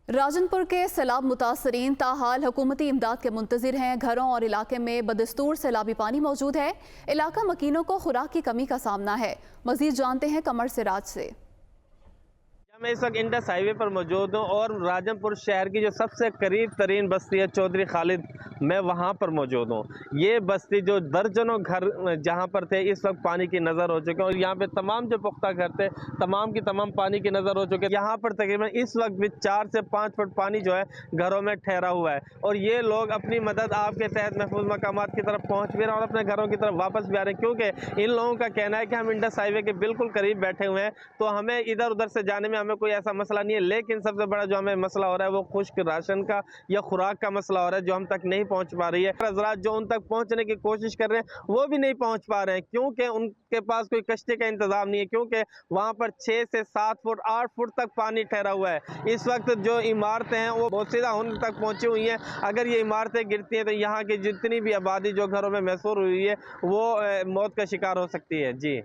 राजनपुर के सैलाब मुतासरीन ताहाल हुकूमती इमदाद के मुंतजिर हैं। घरों और इलाके में बदस्तूर सैलाबी पानी मौजूद है। इलाका मकीनों को खुराक की कमी का सामना है। मजीद जानते हैं कमर सिराज से। मैं इस वक्त इंडस हाईवे पर मौजूद हूँ और राजनपुर शहर की जो सबसे करीब तरीन बस्ती है चौधरी खालिद, मैं वहाँ पर मौजूद हूँ। ये बस्ती जो दर्जनों घर जहाँ पर थे इस वक्त पानी की नज़र हो चुके हैं और यहाँ पे तमाम जो पुख्ता घर थे तमाम की तमाम पानी की नज़र हो चुके हैं। यहाँ पर तकरीबन इस वक्त भी 4 से 5 फुट पानी जो है घरों में ठहरा हुआ है और ये लोग अपनी मदद आपके तहत महफूज मकामात की तरफ पहुँच भी रहे हैं और अपने घरों की तरफ वापस भी आ रहे हैं, क्योंकि इन लोगों का कहना है कि हम इंडस हाईवे के बिल्कुल करीब बैठे हुए हैं तो हमें इधर उधर से जाने में हमें कोई ऐसा मसला नहीं है। लेकिन सबसे बड़ा जो हमें मसला हो रहा है वो खुश्क राशन का या खुराक का मसला हो रहा है जो हम तक नहीं पहुंच पा रही है। हज़रात जो उन तक पहुंचने की कोशिश कर रहे हैं वो भी नहीं पहुंच पा रहे हैं क्योंकि उनके पास कोई कश्ती का इंतजाम नहीं है, क्योंकि वहां पर 6 से 7 फुट 8 फुट तक पानी ठहरा हुआ है। इस वक्त जो इमारतें हैं वो बहुत सीधा होने तक पहुंची हुई हैं। अगर ये इमारतें गिरती हैं तो यहाँ की जितनी भी आबादी जो घरों में मैसूर हुई है वो मौत का शिकार हो सकती है। जी।